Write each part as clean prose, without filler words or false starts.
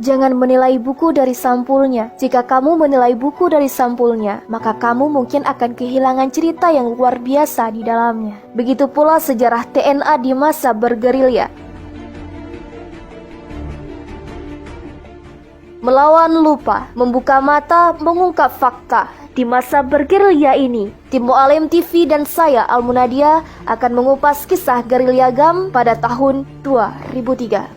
Jangan menilai buku dari sampulnya. Jika kamu menilai buku dari sampulnya, maka kamu mungkin akan kehilangan cerita yang luar biasa di dalamnya. Begitu pula sejarah TNA di masa bergerilya. Melawan lupa, membuka mata, mengungkap fakta. Di masa bergerilya ini, tim Mu'alim TV dan saya Almunadia akan mengupas kisah gerilya GAM pada tahun 2003.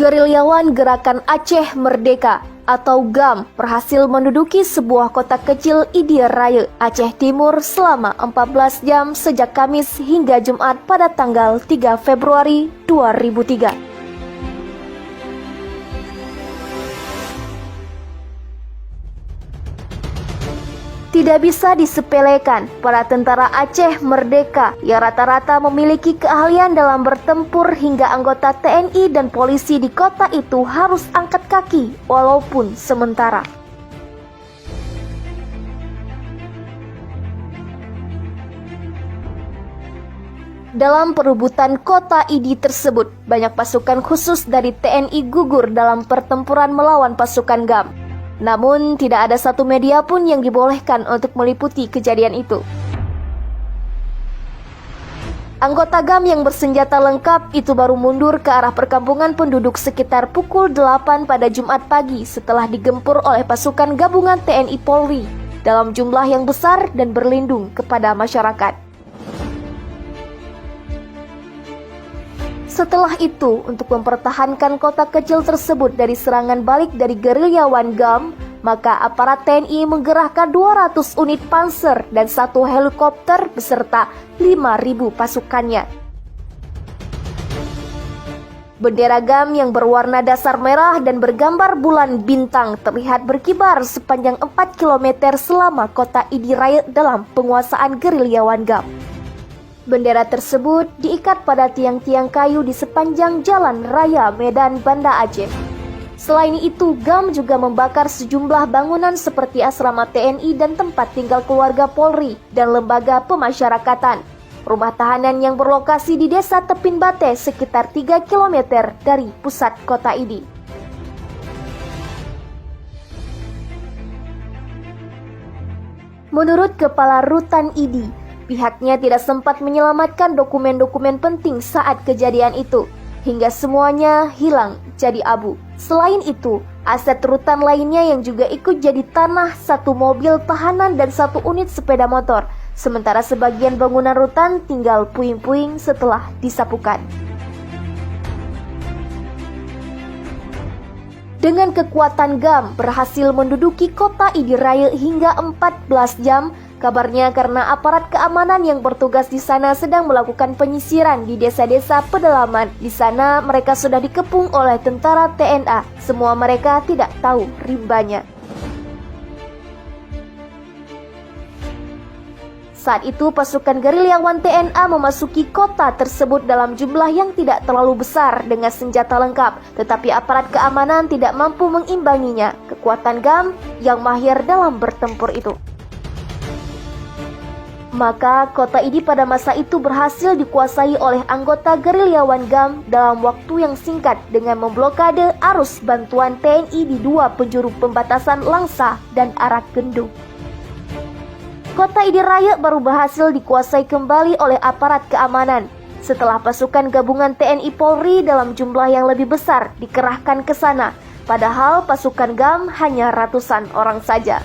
Gerilyawan Gerakan Aceh Merdeka atau GAM berhasil menduduki sebuah kota kecil Idiraya, Aceh Timur selama 14 jam sejak Kamis hingga Jumat pada tanggal 3 Februari 2003. Tidak bisa disepelekan, para tentara Aceh Merdeka yang rata-rata memiliki keahlian dalam bertempur hingga anggota TNI dan polisi di kota itu harus angkat kaki walaupun sementara. Dalam perebutan kota Idi tersebut, banyak pasukan khusus dari TNI gugur dalam pertempuran melawan pasukan GAM. Namun, tidak ada satu media pun yang dibolehkan untuk meliputi kejadian itu. Anggota GAM yang bersenjata lengkap itu baru mundur ke arah perkampungan penduduk sekitar pukul 8 pada Jumat pagi setelah digempur oleh pasukan gabungan TNI Polri dalam jumlah yang besar dan berlindung kepada masyarakat. Setelah itu, untuk mempertahankan kota kecil tersebut dari serangan balik dari gerilyawan GAM, maka aparat TNI menggerahkan 200 unit panser dan 1 helikopter beserta 5.000 pasukannya. Bendera GAM yang berwarna dasar merah dan bergambar bulan bintang terlihat berkibar sepanjang 4 km selama kota Idiraya dalam penguasaan gerilyawan GAM. Bendera tersebut diikat pada tiang-tiang kayu di sepanjang jalan raya Medan Banda Aceh. Selain itu, GAM juga membakar sejumlah bangunan seperti asrama TNI dan tempat tinggal keluarga Polri dan lembaga pemasyarakatan. Rumah tahanan yang berlokasi di desa Tepin Bate sekitar 3 km dari pusat kota Idi. Menurut Kepala Rutan Idi, pihaknya tidak sempat menyelamatkan dokumen-dokumen penting saat kejadian itu, hingga semuanya hilang jadi abu. Selain itu, aset rutan lainnya yang juga ikut jadi tanah, 1 mobil tahanan dan 1 unit sepeda motor. Sementara sebagian bangunan rutan tinggal puing-puing setelah disapukan. Dengan kekuatan GAM berhasil menduduki kota Idiraya hingga 14 jam. Kabarnya karena aparat keamanan yang bertugas di sana sedang melakukan penyisiran di desa-desa pedalaman. Di sana mereka sudah dikepung oleh tentara TNA. Semua mereka tidak tahu rimbanya. Saat itu pasukan gerilyawan TNA memasuki kota tersebut dalam jumlah yang tidak terlalu besar dengan senjata lengkap. Tetapi aparat keamanan tidak mampu mengimbanginya. Kekuatan GAM yang mahir dalam bertempur itu. Maka kota ini pada masa itu berhasil dikuasai oleh anggota gerilyawan GAM dalam waktu yang singkat dengan memblokade arus bantuan TNI di 2 penjuru pembatasan Langsa dan Arak Gendung. Kota Idiraya baru berhasil dikuasai kembali oleh aparat keamanan setelah pasukan gabungan TNI Polri dalam jumlah yang lebih besar dikerahkan ke sana, padahal pasukan GAM hanya ratusan orang saja.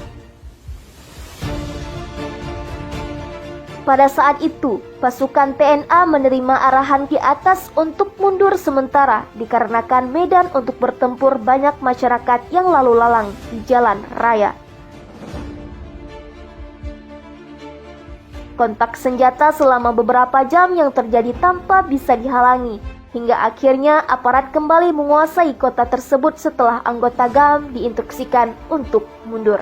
Pada saat itu, pasukan TNA menerima arahan di atas untuk mundur sementara dikarenakan medan untuk bertempur banyak masyarakat yang lalu lalang di jalan raya. Kontak senjata selama beberapa jam yang terjadi tanpa bisa dihalangi, hingga akhirnya aparat kembali menguasai kota tersebut setelah anggota GAM diinstruksikan untuk mundur.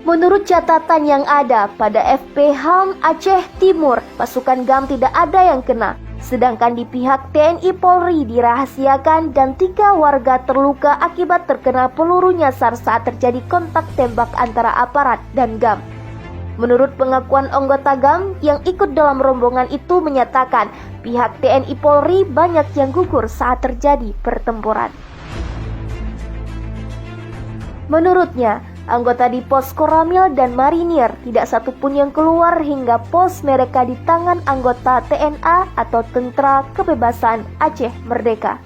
Menurut catatan yang ada pada FP HAM Aceh Timur, pasukan GAM tidak ada yang kena. Sedangkan di pihak TNI Polri dirahasiakan dan 3 warga terluka akibat terkena peluru nyasar saat terjadi kontak tembak antara aparat dan GAM. Menurut pengakuan anggota GAM yang ikut dalam rombongan itu menyatakan pihak TNI Polri banyak yang gugur saat terjadi pertempuran. Menurutnya, anggota di pos Koramil dan Marinir tidak satupun yang keluar hingga pos mereka di tangan anggota TNA atau Tentara Kebebasan Aceh Merdeka.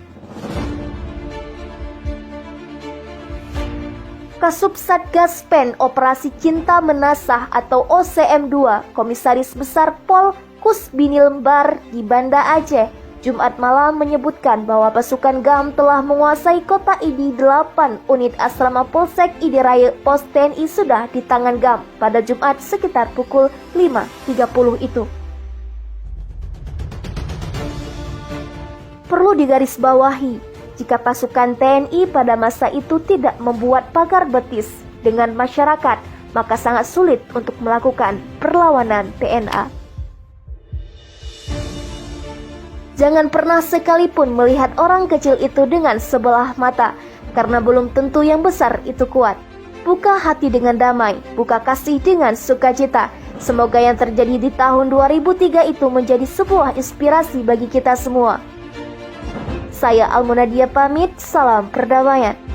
Kasubsat Gaspen Operasi Cinta Menasah atau OCM2, Komisaris Besar Pol Kusbini Lembar di Banda Aceh, Jumat malam menyebutkan bahwa pasukan GAM telah menguasai kota ID 8 unit asrama Polsek ID Raya Pos TNI sudah di tangan GAM pada Jumat sekitar pukul 5.30 itu. Perlu digarisbawahi, jika pasukan TNI pada masa itu tidak membuat pagar betis dengan masyarakat, maka sangat sulit untuk melakukan perlawanan TNA. Jangan pernah sekalipun melihat orang kecil itu dengan sebelah mata, karena belum tentu yang besar itu kuat. Buka hati dengan damai, buka kasih dengan sukacita. Semoga yang terjadi di tahun 2003 itu menjadi sebuah inspirasi bagi kita semua. Saya Almunadia pamit, salam perdamaian.